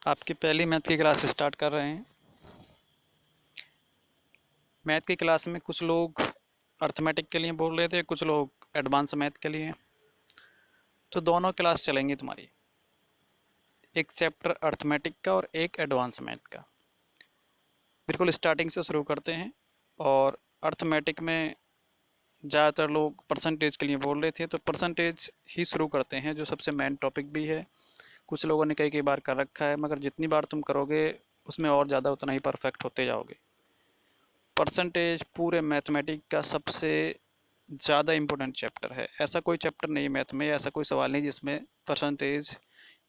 आपकी पहली मैथ की क्लास स्टार्ट कर रहे हैं। मैथ की क्लास में कुछ लोग अर्थमेटिक के लिए बोल रहे थे, कुछ लोग एडवांस मैथ के लिए। तो दोनों क्लास चलेंगी तुम्हारी, एक चैप्टर अर्थमेटिक का और एक एडवांस मैथ का। बिल्कुल स्टार्टिंग से शुरू करते हैं। और अर्थमेटिक में ज़्यादातर लोग परसेंटेज के लिए बोल रहे थे, तो परसेंटेज ही शुरू करते हैं, जो सबसे मेन टॉपिक भी है। कुछ लोगों ने कई कई बार कर रखा है, मगर जितनी बार तुम करोगे उसमें और ज़्यादा उतना ही परफेक्ट होते जाओगे। परसेंटेज पूरे मैथमेटिक का सबसे ज़्यादा इम्पोर्टेंट चैप्टर है। ऐसा कोई चैप्टर नहीं है मैथ में, ऐसा कोई सवाल नहीं जिसमें परसेंटेज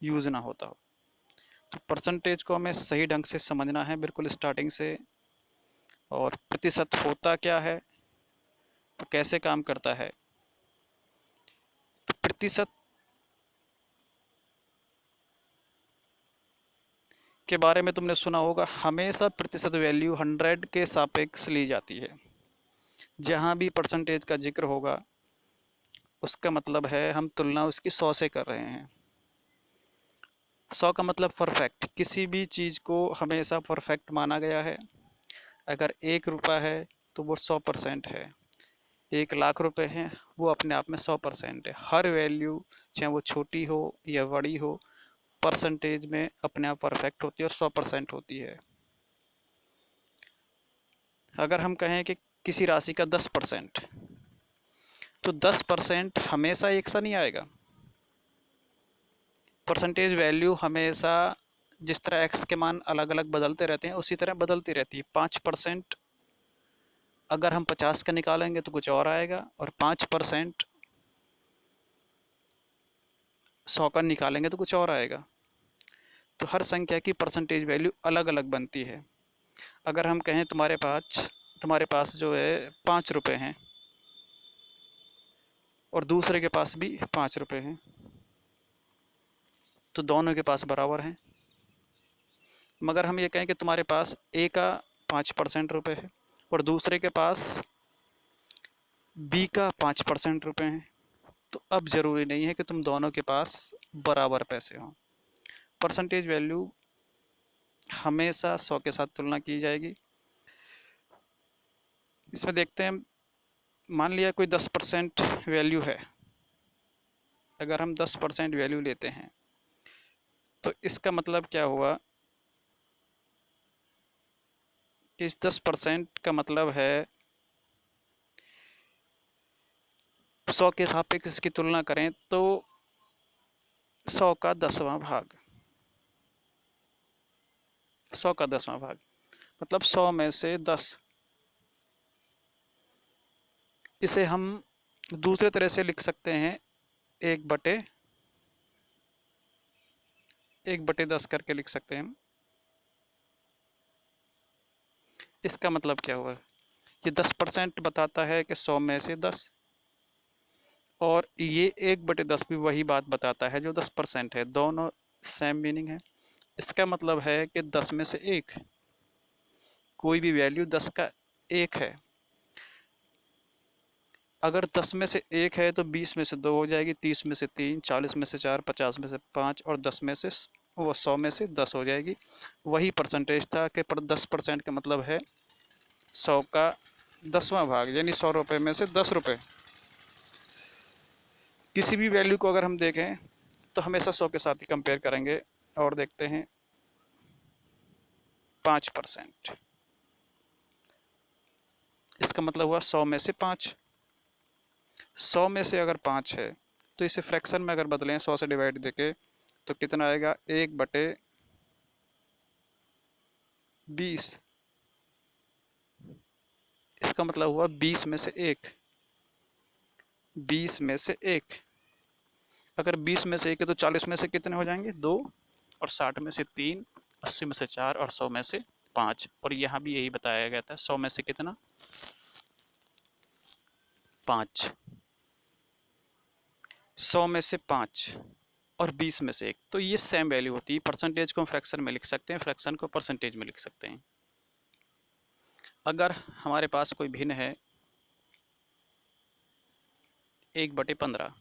यूज़ ना होता हो। तो परसेंटेज को हमें सही ढंग से समझना है, बिल्कुल स्टार्टिंग से। और प्रतिशत होता क्या है, तो कैसे काम करता है। तो प्रतिशत के बारे में तुमने सुना होगा, हमेशा प्रतिशत वैल्यू 100 के सापेक्ष ली जाती है। जहाँ भी परसेंटेज का जिक्र होगा उसका मतलब है हम तुलना उसकी 100 से कर रहे हैं। 100 का मतलब परफेक्ट, किसी भी चीज़ को हमेशा परफेक्ट माना गया है। अगर 1 रुपया है तो वो 100% है। 1 लाख रुपए हैं, वो अपने आप में 100% है। हर वैल्यू, चाहे वो छोटी हो या बड़ी हो, परसेंटेज में अपने आप परफेक्ट होती है और 100% होती है। अगर हम कहें कि किसी राशि का 10%, तो 10% हमेशा एक सा नहीं आएगा। परसेंटेज वैल्यू हमेशा, जिस तरह एक्स के मान अलग अलग बदलते रहते हैं उसी तरह बदलती रहती है। 5% अगर हम 50 का निकालेंगे तो कुछ और आएगा, और 5% 100 का निकालेंगे तो कुछ और आएगा। तो हर संख्या की परसेंटेज वैल्यू अलग अलग बनती है। अगर हम कहें तुम्हारे पास जो है 5 रुपये हैं और दूसरे के पास भी 5 रुपये हैं, तो दोनों के पास बराबर हैं। मगर हम ये कहें कि तुम्हारे पास ए का 5% रुपये है और दूसरे के पास बी का 5% रुपये हैं, तो अब ज़रूरी नहीं है कि तुम दोनों के पास बराबर पैसे हों। परसेंटेज वैल्यू हमेशा 100 के साथ तुलना की जाएगी। इसमें देखते हैं, मान लिया कोई 10% वैल्यू है। अगर हम 10% वैल्यू लेते हैं तो इसका मतलब क्या हुआ कि इस 10% का मतलब है 100 के सापेक्ष इसकी तुलना करें तो 100 का 10वां भाग, 100 का 10वां भाग मतलब 100 में से 10। इसे हम दूसरे तरह से लिख सकते हैं, 1/10 करके लिख सकते हैं हम। इसका मतलब क्या हुआ, ये 10% बताता है कि 100 में से 10, और ये 1/10 भी वही बात बताता है जो 10% है। दोनों सेम मीनिंग है। इसका मतलब है कि 10 में से 1, कोई भी वैल्यू 10 का 1 है। अगर 10 में से 1 है तो 20 में से 2 हो जाएगी, 30 में से 3, 40 में से 4, 50 में से 5 और 10 में से वो 100 में से 10 हो जाएगी। वही परसेंटेज था कि 10% का मतलब है 100 का 10वां भाग, यानी 100 रुपये में से 10 रुपये। किसी भी वैल्यू को अगर हम देखें तो हमेशा 100 के साथ ही कंपेयर करेंगे। और देखते हैं 5%, इसका मतलब हुआ 100 में से 5। 100 में से अगर 5 है तो इसे फ्रैक्शन में अगर बदलें, 100 से डिवाइड देके, तो कितना आएगा, 1/20। इसका मतलब हुआ 20 में से 1, 20 में से 1। अगर 20 में से 1 है तो 40 में से कितने हो जाएंगे, 2, और 60 में से 3, 80 में से 4 और 100 में से 5। और यहाँ भी यही बताया गया था, 100 में से कितना, 5। 100 में से 5 और 20 में से 1, तो ये सेम वैल्यू होती है। परसेंटेज को हम फ्रैक्शन में लिख सकते हैं, फ्रैक्शन को परसेंटेज में लिख सकते हैं। अगर हमारे पास कोई भिन्न है 1/15,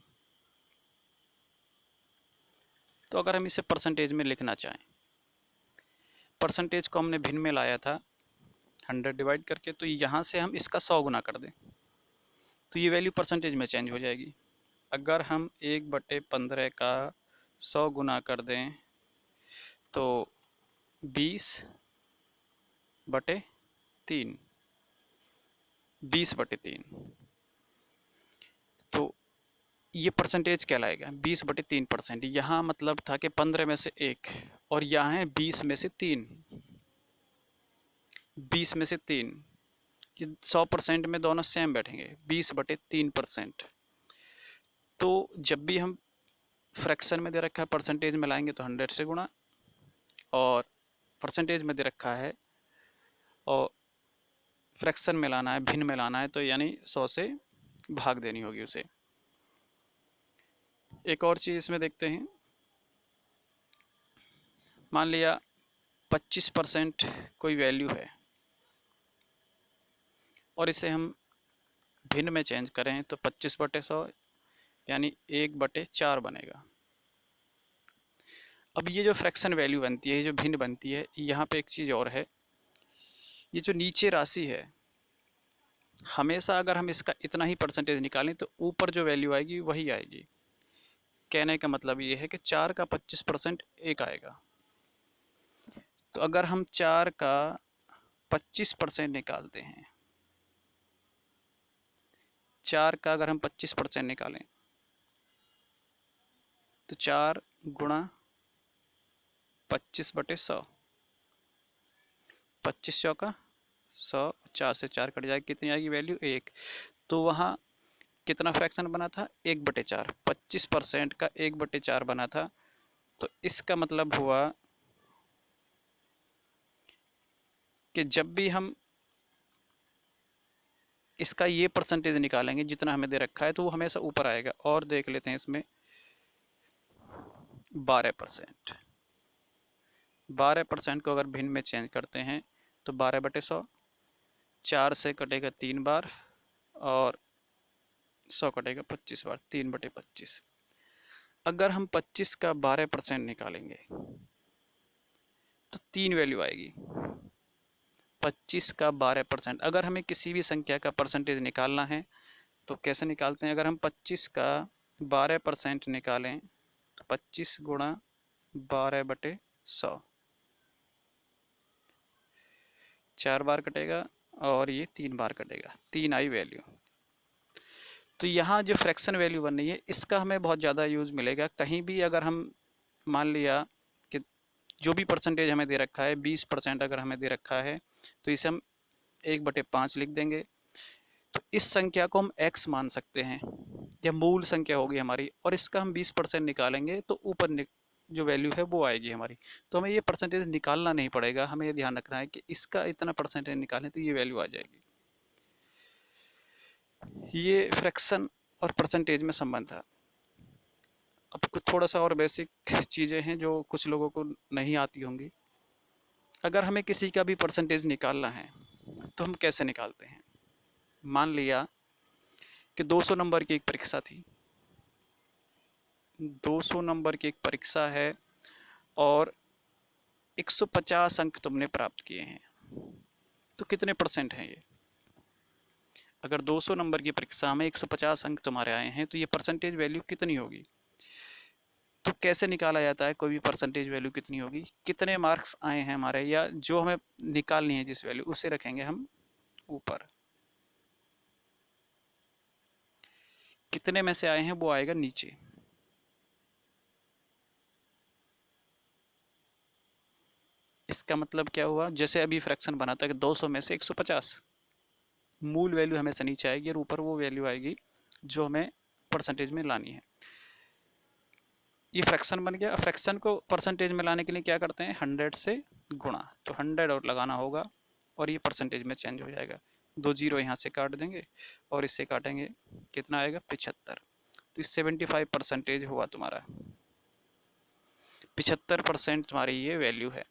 तो अगर हम इसे परसेंटेज में लिखना चाहें परसेंटेज को हमने भिन्न में लाया था 100 डिवाइड करके, तो यहाँ से हम इसका 100 गुना कर दें तो ये वैल्यू परसेंटेज में चेंज हो जाएगी। अगर हम 1/15 का 100 गुना कर दें तो 20/3, 20/3, तो ये परसेंटेज कहलाएगा 20/3%। यहाँ मतलब था कि 15 में से 1 और यहाँ है 20 में से 3, 20 में से 3, ये 100% में दोनों सेम बैठेंगे, 20/3%। तो जब भी हम फ्रैक्शन में दे रखा है परसेंटेज में लाएंगे तो 100 से गुणा, और परसेंटेज में दे रखा है और फ्रैक्शन में लाना है, भिन्न में लाना है, तो यानी 100 से भाग देनी होगी उसे। एक और चीज़ इसमें देखते हैं, मान लिया 25% कोई वैल्यू है और इसे हम भिन्न में चेंज करें तो 25/100 यानी 1/4 बनेगा। अब ये जो फ्रैक्शन वैल्यू बनती है, ये जो भिन्न बनती है, यहाँ पे एक चीज़ और है, ये जो नीचे राशि है हमेशा अगर हम इसका इतना ही परसेंटेज निकालें तो ऊपर जो वैल्यू आएगी वही आएगी। कहने का मतलब ये है कि 4 का 25% 1 आएगा। तो अगर हम 4 का 25% निकालते हैं, 4 का अगर हम 25% निकालें तो 4 गुणा 25/100, 25 चौका 100, 4 से 4 कट जाएगी, कितनी आएगी वैल्यू 1। तो वहाँ कितना फ्रैक्शन बना था 1/4, 25% का 1/4 बना था। तो इसका मतलब हुआ कि जब भी हम इसका ये परसेंटेज निकालेंगे जितना हमें दे रखा है तो वो हमेशा ऊपर आएगा। और देख लेते हैं इसमें 12%, 12% को अगर भिन्न में चेंज करते हैं तो 12/100, 4 से कटेगा 3 बार और 100 कटेगा 25 बार, 3/25। अगर हम 25 का 12% निकालेंगे तो 3 वैल्यू आएगी। 25 का 12%, अगर हमें किसी भी संख्या का परसेंटेज निकालना है तो कैसे निकालते हैं? अगर हम 25 का 12% निकालें तो 25 गुणा 12/100, 4 बार कटेगा और ये 3 बार कटेगा, 3 आई वैल्यू। तो यहाँ जो फ्रैक्शन वैल्यू बन रही है इसका हमें बहुत ज़्यादा यूज़ मिलेगा। कहीं भी अगर हम मान लिया कि जो भी परसेंटेज हमें दे रखा है 20% अगर हमें दे रखा है तो इसे हम 1/5 लिख देंगे। तो इस संख्या को हम x मान सकते हैं, यह मूल संख्या होगी हमारी, और इसका हम 20% निकालेंगे तो ऊपर जो वैल्यू है वो आएगी हमारी। तो हमें ये परसेंटेज निकालना नहीं पड़ेगा, हमें ये ध्यान रखना है कि इसका इतना परसेंटेज निकालें तो ये वैल्यू आ जाएगी। ये फ्रैक्शन और परसेंटेज में संबंध था। अब कुछ थोड़ा सा और बेसिक चीज़ें हैं जो कुछ लोगों को नहीं आती होंगी। अगर हमें किसी का भी परसेंटेज निकालना है तो हम कैसे निकालते हैं? मान लिया कि 200 नंबर की एक परीक्षा थी, 200 नंबर की एक परीक्षा है और 150 अंक तुमने प्राप्त किए हैं, तो कितने परसेंट हैं ये? अगर 200 नंबर की परीक्षा में 150 अंक तुम्हारे आए हैं तो ये परसेंटेज वैल्यू कितनी होगी? तो कैसे निकाला जाता है कोई भी परसेंटेज वैल्यू कितनी होगी? कितने मार्क्स आए हैं हमारे, या जो हमें निकालनी है जिस वैल्यू, उसे रखेंगे हम ऊपर, कितने में से आए हैं वो आएगा नीचे। इसका मतलब क्या हुआ? जैसे अभी फ्रैक्शन बना था कि 200 में से 150, मूल वैल्यू हमेशा नीचे आएगी और ऊपर वो वैल्यू आएगी जो हमें परसेंटेज में लानी है। ये फ्रैक्शन बन गया। फ्रैक्शन को परसेंटेज में लाने के लिए क्या करते हैं? 100 से गुणा, तो 100 और लगाना होगा और ये परसेंटेज में चेंज हो जाएगा। 2 जीरो यहाँ से काट देंगे और इससे काटेंगे, कितना आएगा? 75। तो 75% हुआ तुम्हारा, 75% तुम्हारी ये वैल्यू है।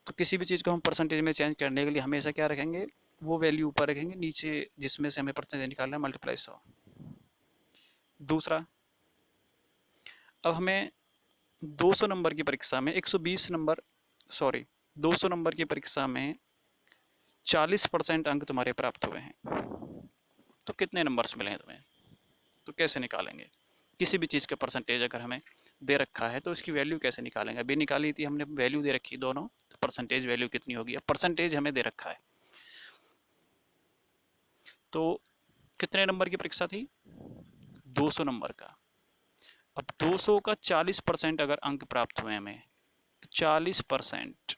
तो किसी भी चीज़ को हम परसेंटेज में चेंज करने के लिए हमेशा क्या रखेंगे? वो वैल्यू ऊपर रखेंगे, नीचे जिसमें से हमें परसेंटेज निकालना है मल्टीप्लाई 100। दूसरा, अब हमें 200 नंबर की परीक्षा में 120 नंबर सॉरी 200 नंबर की परीक्षा में 40% अंक तुम्हारे प्राप्त हुए हैं, तो कितने नंबर्स मिले हैं तुम्हें, तो कैसे निकालेंगे? किसी भी चीज़ का परसेंटेज अगर हमें दे रखा है तो इसकी वैल्यू कैसे निकालेंगे? अभी निकाली थी हमने, वैल्यू दे रखी दोनों, तो परसेंटेज वैल्यू कितनी होगी? अब परसेंटेज हमें दे रखा है, तो कितने नंबर की परीक्षा थी? 200 नंबर का। अब 200 का 40% अगर अंक प्राप्त हुए हमें, तो 40%,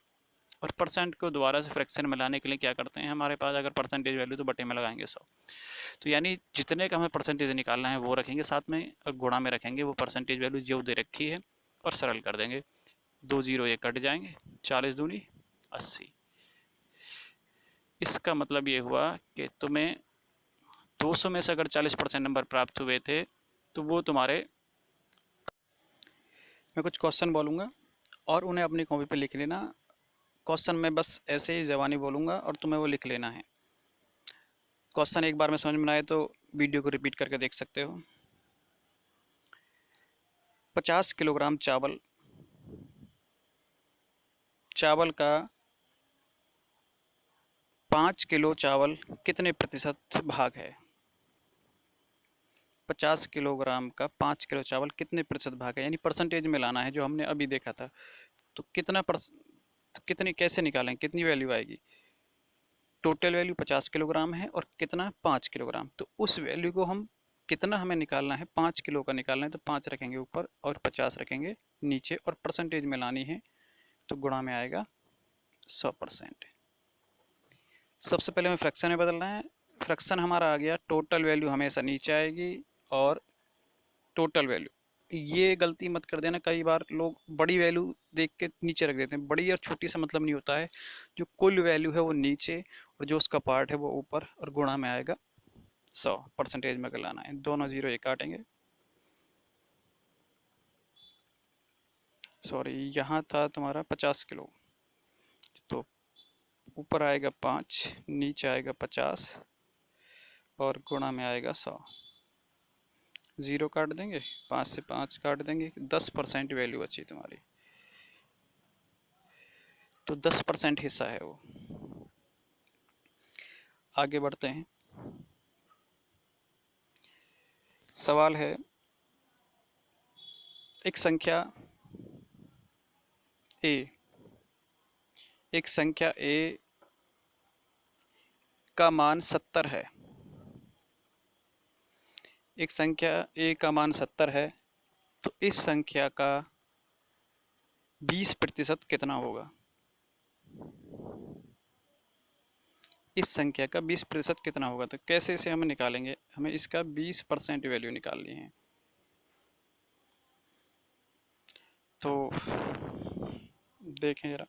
और परसेंट को दोबारा से फ्रैक्शन में लाने के लिए क्या करते हैं, हमारे पास अगर परसेंटेज वैल्यू तो बटे में लगाएंगे 100, तो यानी जितने का हमें परसेंटेज निकालना है वो रखेंगे साथ में, और गुणा में रखेंगे वो परसेंटेज वैल्यू जो दे रखी है, और सरल कर देंगे। 2 जीरो ये कट जाएंगे, 40 दूनी 80। इसका मतलब ये हुआ कि तुम्हें 200 में से अगर 40% नंबर प्राप्त हुए थे, तो वो तुम्हारे, मैं कुछ क्वेश्चन बोलूँगा और उन्हें अपनी कॉपी पे लिख लेना। क्वेश्चन में बस ऐसे ही ज़बानी बोलूँगा और तुम्हें वो लिख लेना है। क्वेश्चन एक बार में समझ में ना आए तो वीडियो को रिपीट करके देख सकते हो। 50 किलोग्राम चावल, चावल का 5 किलो चावल कितने प्रतिशत भाग है? 50 किलोग्राम का 5 किलो चावल कितने प्रतिशत भाग है, यानी परसेंटेज में लाना है जो हमने अभी देखा था। तो कितना तो कितनी कैसे निकालें, कितनी वैल्यू आएगी? टोटल वैल्यू 50 किलोग्राम है और कितना 5 किलोग्राम, तो उस वैल्यू को हम, कितना हमें निकालना है, 5 किलो का निकालना है, तो 5 रखेंगे ऊपर और 50 रखेंगे नीचे, और परसेंटेज में लानी है तो गुणा में आएगा 100%। सबसे पहले हमें फ्रैक्शन में बदलना है। फ्रैक्शन हमारा आ गया, टोटल वैल्यू हमेशा नीचे आएगी और टोटल वैल्यू, ये गलती मत कर देना, कई बार लोग बड़ी वैल्यू देख के नीचे रख देते हैं। बड़ी और छोटी से मतलब नहीं होता है, जो कुल वैल्यू है वो नीचे और जो उसका पार्ट है वो ऊपर, और गुणा में आएगा 100। परसेंटेज में अगर लाना है, दोनों जीरो ये काटेंगे, सॉरी यहाँ था तुम्हारा 50 किलो, तो ऊपर आएगा 5, नीचे आएगा 50 और गुणा में आएगा 100। ज़ीरो काट देंगे, 5 से 5 काट देंगे, 10% वैल्यू बची तुम्हारी, तो 10% हिस्सा है वो। आगे बढ़ते हैं। सवाल है, एक संख्या ए, एक संख्या ए का मान 70 है, एक संख्या ए का मान 70 है, तो इस संख्या का 20% कितना होगा? इस संख्या का 20% कितना होगा? तो कैसे इसे हम निकालेंगे, हमें इसका 20% वैल्यू निकालनी है। तो देखें जरा,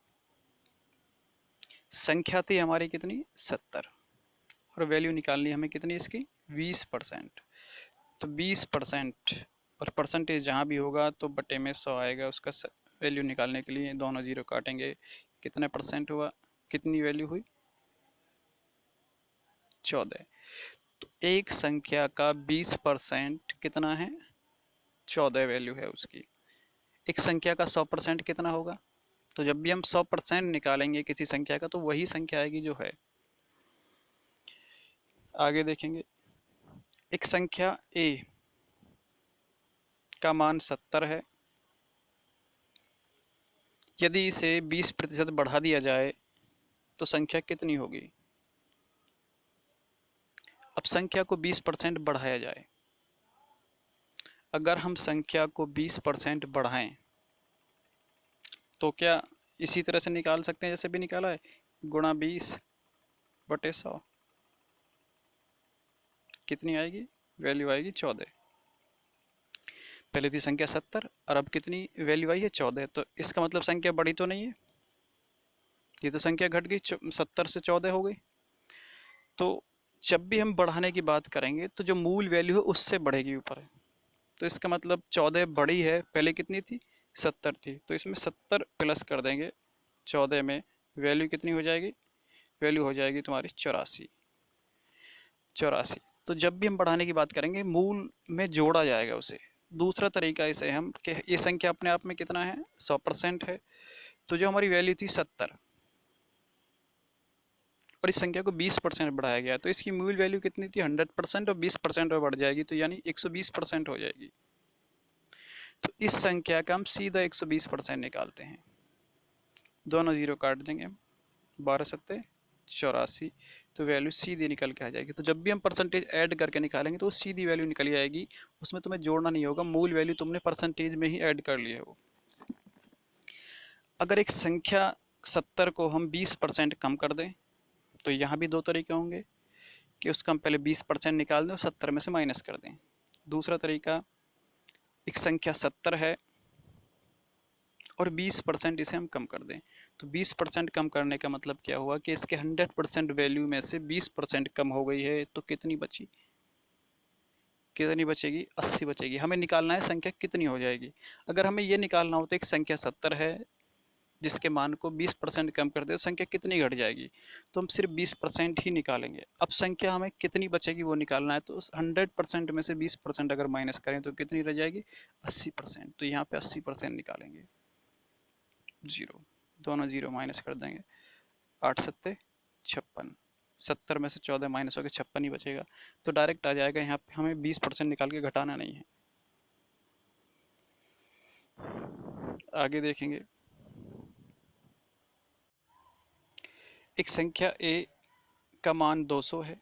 संख्या थी हमारी कितनी 70, और वैल्यू निकालनी हमें कितनी इसकी 20%। तो 20%, और परसेंटेज जहाँ भी होगा तो बटे में 100 आएगा, उसका वैल्यू निकालने के लिए दोनों जीरो काटेंगे, कितने परसेंट हुआ, कितनी वैल्यू हुई 14। तो एक संख्या का 20% कितना है, 14 वैल्यू है उसकी। एक संख्या का 100% कितना होगा? तो जब भी हम 100% निकालेंगे किसी संख्या का, तो वही संख्या आएगी जो है। आगे देखेंगे, एक संख्या ए का मान 70 है, यदि इसे 20% बढ़ा दिया जाए तो संख्या कितनी होगी? अब संख्या को 20% बढ़ाया जाए, अगर हम संख्या को 20% बढ़ाएं तो क्या इसी तरह से निकाल सकते हैं जैसे भी निकाला है, गुणा 20 बटे 100, कितनी आएगी वैल्यू? आएगी 14। पहले थी संख्या 70 और अब कितनी वैल्यू आई है 14, तो इसका मतलब संख्या बढ़ी तो नहीं है, ये तो संख्या घट गई, 70 से 14 हो गई। तो जब भी हम बढ़ाने की बात करेंगे तो जो मूल वैल्यू है उससे बढ़ेगी ऊपर, तो इसका मतलब 14 बड़ी है, पहले कितनी थी 70 थी, तो इसमें 70 प्लस कर देंगे 14 में, वैल्यू कितनी हो जाएगी? वैल्यू हो जाएगी तुम्हारी 84। 84, तो जब भी हम बढ़ाने की बात करेंगे मूल में जोड़ा जाएगा उसे। दूसरा तरीका इसे हम कि ये संख्या अपने आप में कितना है 100% है, तो जो हमारी वैल्यू थी 70 और इस संख्या को 20% बढ़ाया गया, तो इसकी मूल वैल्यू कितनी थी 100% और 20% में बढ़ जाएगी, तो यानी 120% हो जाएगी। तो इस संख्या का हम सीधा 120% निकालते हैं, दोनों जीरो काट देंगे, 12 सत्ते 84, तो वैल्यू सीधी निकल के आ जाएगी। तो जब भी हम परसेंटेज ऐड करके निकालेंगे तो वो सीधी वैल्यू निकल आएगी, उसमें तुम्हें जोड़ना नहीं होगा, मूल वैल्यू तुमने परसेंटेज में ही ऐड कर ली है वो। अगर एक संख्या 70 को हम 20% कम कर दें तो यहाँ भी दो तरीके होंगे कि उसका हम पहले 20% निकाल दें और 70 में से माइनस कर दें। दूसरा तरीका, एक संख्या 70 है और 20% इसे हम कम कर दें, तो 20% कम करने का मतलब क्या हुआ कि इसके 100% वैल्यू में से 20% कम हो गई है, तो कितनी बची, कितनी बचेगी, 80 बचेगी। हमें निकालना है संख्या कितनी हो जाएगी। अगर हमें ये निकालना हो तो एक संख्या 70 है जिसके मान को 20% कम कर दे तो संख्या कितनी घट जाएगी, तो हम सिर्फ 20% ही निकालेंगे। अब संख्या हमें कितनी बचेगी वो निकालना है, तो 100% में से 20% अगर माइनस करें तो कितनी रह जाएगी, 80%। तो यहाँ पे 80% निकालेंगे, जीरो, दोनों जीरो माइनस कर देंगे, 8 सत्ते 56, 70 में से 14 माइनस होकर 56 ही बचेगा, तो डायरेक्ट आ जाएगा। यहाँ पे हमें 20% निकाल के घटाना नहीं है। आगे देखेंगे, एक संख्या ए का मान 200 है,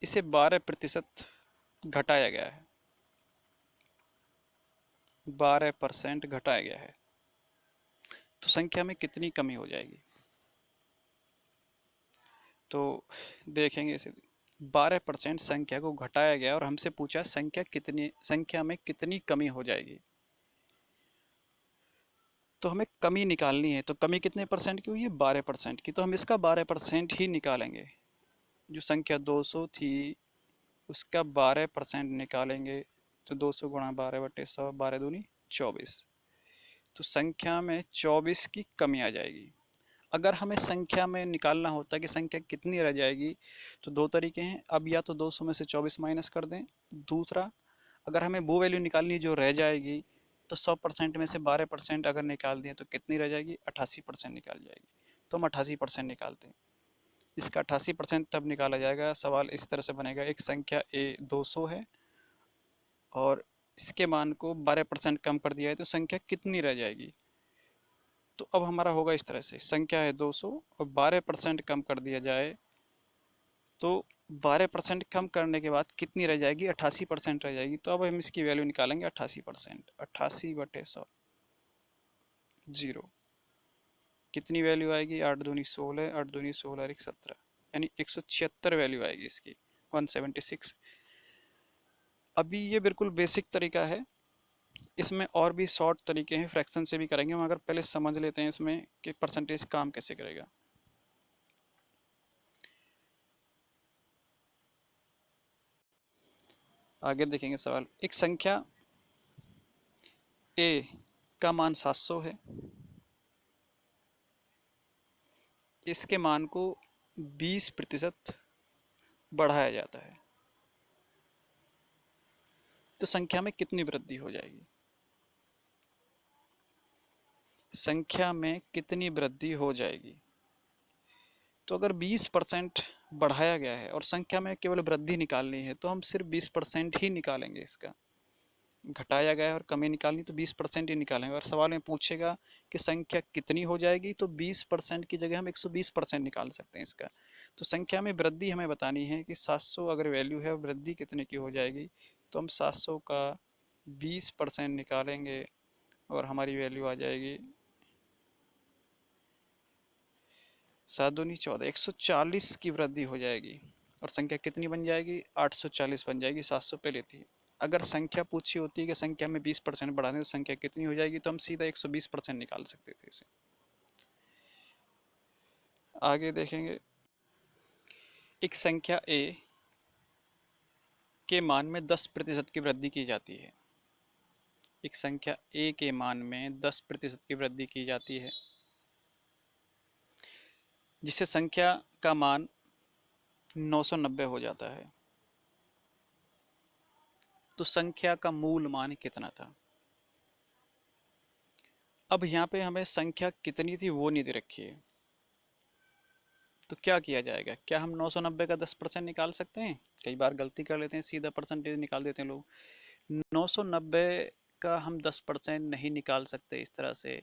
इसे 12% घटाया गया है, 12% घटाया गया है, तो संख्या में कितनी कमी हो जाएगी। तो देखेंगे इसे, 12% संख्या को घटाया गया और हमसे पूछा संख्या में कितनी कमी हो जाएगी। तो हमें कमी निकालनी है, तो कमी कितने परसेंट की हुई है, 12% की, तो हम इसका 12% ही निकालेंगे। जो संख्या 200 थी उसका 12% निकालेंगे, तो 200 गुणा 12/100, 12 दूनी 24, तो संख्या में 24 की कमी आ जाएगी। अगर हमें संख्या में निकालना होता है कि संख्या कितनी रह जाएगी, तो दो तरीके हैं। अब या तो 200 में से 24 माइनस कर दें, दूसरा अगर हमें वो वैल्यू निकालनी जो रह जाएगी, तो 100% में से 12% अगर निकाल दें तो कितनी रह जाएगी, 88% निकाल जाएगी। तो हम 88% निकालते हैं। इसका 88% तब निकाला जाएगा, सवाल इस तरह से बनेगा, एक संख्या ए 200 है और इसके मान को 12% कम कर दिया है, तो संख्या कितनी रह जाएगी। तो अब हमारा होगा इस तरह से, संख्या है 200 और 12% कम कर दिया जाए, तो 12% कम करने के बाद कितनी रह जाएगी, 88% रह जाएगी। तो अब हम इसकी वैल्यू निकालेंगे 88%, 88/100, जीरो, कितनी वैल्यू आएगी, 8 दूनी 16, 8 दूनी 16 और 17, यानी 176 वैल्यू आएगी इसकी, 176। अभी ये बिल्कुल बेसिक तरीका है, इसमें और भी शॉर्ट तरीके हैं, फ्रैक्शन से भी करेंगे, मगर पहले समझ लेते हैं इसमें कि परसेंटेज काम कैसे करेगा। आगे देखेंगे सवाल, एक संख्या ए का मान 700 है, इसके मान को 20% बढ़ाया जाता है, तो संख्या में कितनी वृद्धि हो जाएगी, संख्या में कितनी वृद्धि हो जाएगी। तो अगर 20% बढ़ाया गया है और संख्या में केवल वृद्धि निकालनी है, तो हम सिर्फ 20% ही निकालेंगे। इसका घटाया गया है और कमी निकालनी, तो 20% ही निकालेंगे। और सवाल में पूछेगा कि संख्या कितनी हो जाएगी, तो 20% की जगह हम 120% निकाल सकते हैं इसका। तो संख्या में वृद्धि हमें बतानी है कि 700 अगर वैल्यू है, वृद्धि कितने की हो जाएगी, तो हम 700 का 20% निकालेंगे और हमारी वैल्यू आ जाएगी 7 दूनी 14, 140 की वृद्धि हो जाएगी। और संख्या कितनी बन जाएगी, 840 बन जाएगी, 700 पे लेती है। अगर संख्या पूछी होती है कि संख्या में 20% बढ़ा दें तो संख्या कितनी हो जाएगी, तो हम सीधा 120% निकाल सकते थे इसे। आगे देखेंगे, एक संख्या ए के मान में 10% की वृद्धि की जाती है, एक संख्या ए के मान में 10% की वृद्धि की जाती है, जिससे संख्या का मान 990 हो जाता है। तो संख्या का मूल मान कितना था, अब यहाँ पे हमें संख्या कितनी थी वो नहीं दे रखी है, तो क्या किया जाएगा? क्या हम 990 का 10% निकाल सकते हैं? कई बार गलती कर लेते हैं, सीधा परसेंटेज निकाल देते हैं लोग। 990 का हम 10% नहीं निकाल सकते इस तरह से,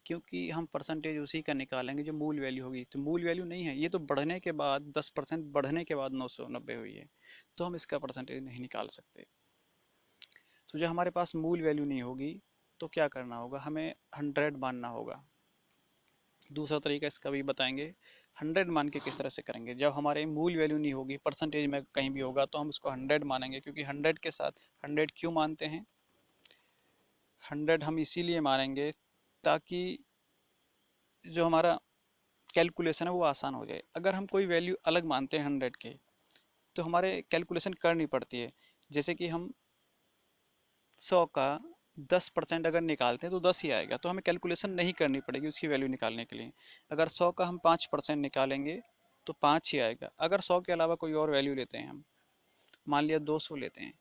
क्योंकि हम परसेंटेज उसी का निकालेंगे जो मूल वैल्यू होगी। तो मूल वैल्यू नहीं है ये, तो बढ़ने के बाद 10% बढ़ने के बाद 990 हुई है, तो हम इसका परसेंटेज नहीं निकाल सकते। तो जो हमारे पास मूल वैल्यू नहीं होगी, तो क्या करना होगा? हमें 100 मानना होगा। दूसरा तरीका इसका भी बताएंगे। 100 मान के किस तरह से करेंगे? जब हमारे मूल वैल्यू नहीं होगी, परसेंटेज में कहीं भी होगा, तो हम उसको 100 मानेंगे, क्योंकि 100 के साथ 100 क्यों मानते हैं? 100 हम इसीलिए मानेंगे ताकि जो हमारा कैलकुलेशन है वो आसान हो जाए। अगर हम कोई वैल्यू अलग मानते हैं 100 के, तो हमारे कैलकुलेशन करनी पड़ती है। जैसे कि हम 100 का 10% अगर निकालते हैं तो 10 ही आएगा, तो हमें कैलकुलेशन नहीं करनी पड़ेगी उसकी वैल्यू निकालने के लिए। अगर 100 का हम 5% निकालेंगे तो 5 ही आएगा। अगर 100 के अलावा कोई और वैल्यू लेते हैं हम, मान लिया 200 लेते हैं,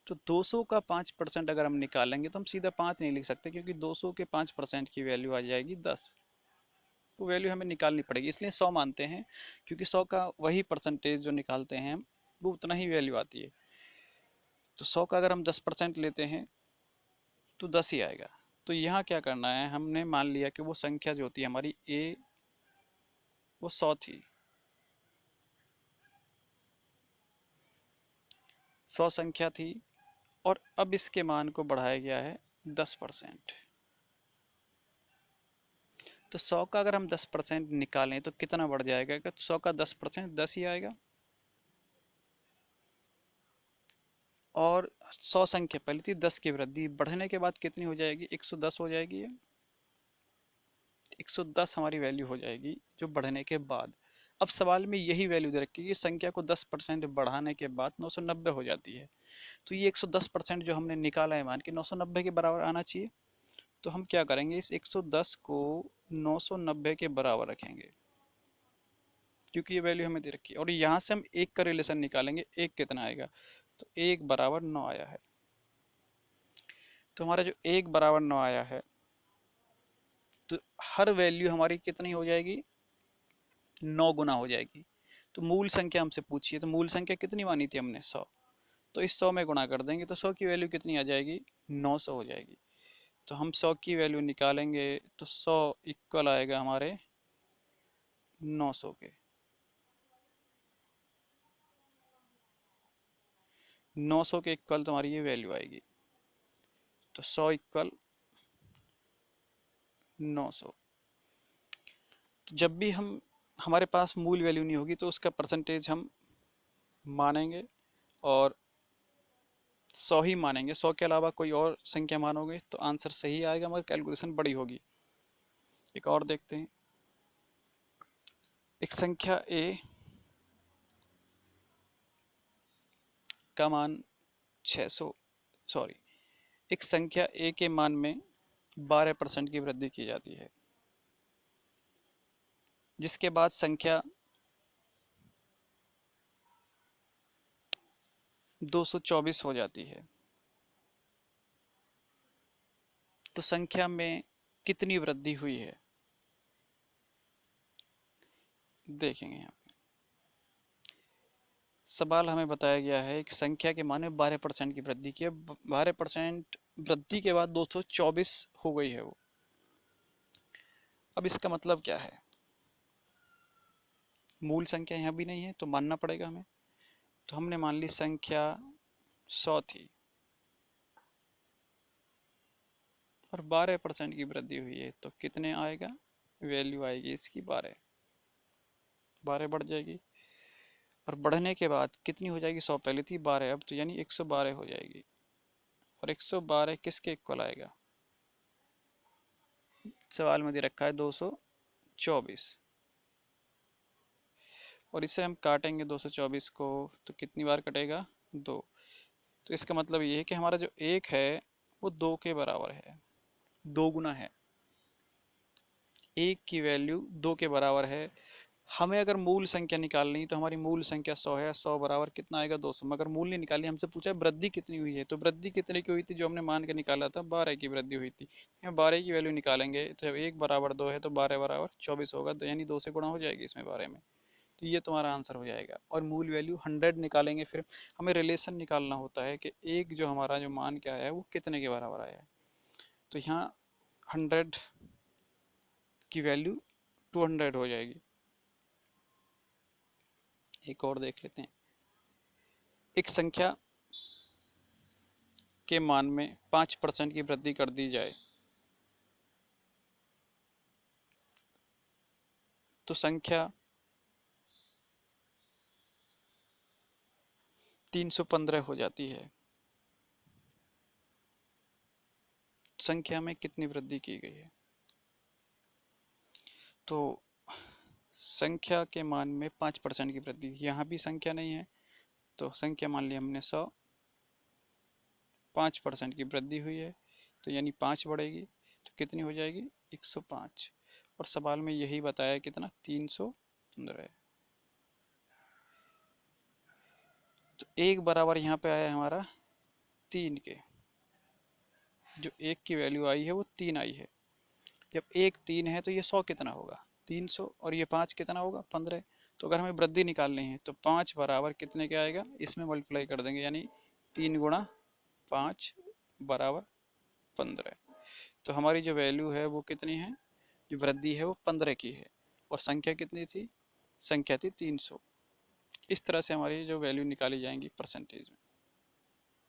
तो 200 का 5% अगर हम निकालेंगे तो हम सीधा 5 नहीं लिख सकते, क्योंकि 200 के 5% की वैल्यू आ जाएगी 10। वो वैल्यू हमें निकालनी पड़ेगी, इसलिए 100 मानते हैं, क्योंकि 100 का वही परसेंटेज जो निकालते हैं हम, वो उतना ही वैल्यू आती है। तो 100 का अगर हम 10% लेते हैं तो 10 ही आएगा। तो यहाँ क्या करना है, हमने मान लिया कि वो संख्या जो होती है हमारी ए, वो 100 थी, 100 संख्या थी, और अब इसके मान को बढ़ाया गया है 10%। तो 100 का अगर हम 10% निकालें तो कितना बढ़ जाएगा? 100 का 10% 10 ही आएगा। और 100 संख्या पहले थी, 10 की वृद्धि बढ़ने के बाद कितनी हो जाएगी? 110 हो जाएगी ये। 110 हमारी वैल्यू हो जाएगी जो बढ़ने के बाद। अब सवाल में यही वैल्यू दे रखी है कि संख्या को 10% बढ़ाने के बाद 990 हो जाती है। तो ये 110% जो हमने निकाला है मान के 990 के बराबर आना चाहिए। तो हम क्या करेंगे, इस 110 को 990 के बराबर रखेंगे, क्योंकि ये वैल्यू हमें दे रखी है। और यहाँ से हम एक का रिलेशन निकालेंगे, एक कितना आएगा? तो एक बराबर 9 आया है। तो हमारा जो एक बराबर 9 आया है, तो हर वैल्यू हमारी कितनी हो जाएगी? 9 गुना हो जाएगी। तो मूल संख्या हमसे पूछिए, तो मूल संख्या कितनी मानी थी हमने? 100। तो इस 100 में गुणा कर देंगे तो 100 की वैल्यू कितनी आ जाएगी? 900 हो जाएगी। तो हम 100 की वैल्यू निकालेंगे तो 100 इक्वल आएगा हमारे 900 के। 900 के इक्वल तुम्हारी ये वैल्यू आएगी। तो 100 इक्वल 900। तो जब भी हम, हमारे पास मूल वैल्यू नहीं होगी, तो उसका परसेंटेज हम मानेंगे, और 100 ही मानेंगे। 100 के अलावा कोई और संख्या मानोगे तो आंसर सही आएगा, मगर कैलकुलेशन बड़ी होगी। एक और देखते हैं। एक संख्या ए का मान 600, सॉरी, एक संख्या ए के मान में 12% की वृद्धि की जाती है, जिसके बाद संख्या 224 हो जाती है। तो संख्या में कितनी वृद्धि हुई है? देखेंगे यहाँ पे सवाल हमें बताया गया है कि संख्या के मान में 12% की वृद्धि की है। 12% वृद्धि के बाद 224 हो गई है वो। अब इसका मतलब क्या है? मूल संख्या यहाँ भी नहीं है, तो मानना पड़ेगा हमें। तो हमने मान ली संख्या 100 थी और 12% की वृद्धि हुई है, तो कितने आएगा? वैल्यू आएगी इसकी 12। 12 बढ़ जाएगी, और बढ़ने के बाद कितनी हो जाएगी? 100 पहले थी, 12 अब, तो यानी 112 हो जाएगी। और 112 किसके इक्वल आएगा? सवाल में दे रखा है 224, और इसे हम काटेंगे 224 को, तो कितनी बार कटेगा? 2। तो इसका मतलब ये है कि हमारा जो एक है वो 2 के बराबर है, 2 गुना है। एक की वैल्यू 2 के बराबर है, हमें अगर मूल संख्या निकालनी है तो हमारी मूल संख्या 100 है, 100 बराबर कितना आएगा 200। मगर मूल नहीं निकाली, हमसे पूछा है वृद्धि कितनी हुई है, तो वृद्धि कितने की हुई थी जो हमने मान के निकाला था, 12 की वृद्धि हुई थी। यहाँ 12 की वैल्यू निकालेंगे तो जब 1 बराबर 2 है तो 12 बराबर 24 होगा, तो यानी 2 से गुणा हो जाएगी इसमें 12 में, तो ये तुम्हारा आंसर हो जाएगा। और मूल वैल्यू 100 निकालेंगे, फिर हमें रिलेशन निकालना होता है कि एक जो हमारा जो मान क्या आया है वो कितने के बराबर आया है। तो यहाँ 100 की वैल्यू 200 हो जाएगी। एक और देख लेते हैं। एक संख्या के मान में 5% की वृद्धि कर दी जाए तो संख्या 315 हो जाती है। संख्या में कितनी वृद्धि की गई है? तो संख्या के मान में 5% की वृद्धि, यहाँ भी संख्या नहीं है तो संख्या मान ली हमने 100, 5% की वृद्धि हुई है तो यानी 5 बढ़ेगी, तो कितनी हो जाएगी 105। और सवाल में यही बताया कितना 315 है। तो एक बराबर यहाँ पे आया हमारा 3 के, जो एक की वैल्यू आई है वो 3 आई है। जब एक 3 है तो ये 100 कितना होगा 300, और ये 5 कितना होगा 15। तो अगर हमें वृद्धि निकालनी है तो 5 बराबर कितने के आएगा, इसमें मल्टीप्लाई कर देंगे, यानी 3 गुणा 5 बराबर 15। तो हमारी जो वैल्यू है वो कितनी है, जो वृद्धि है वो 15 की है। और संख्या कितनी थी, संख्या थी 300। इस तरह से हमारी जो वैल्यू निकाली जाएंगी परसेंटेज में।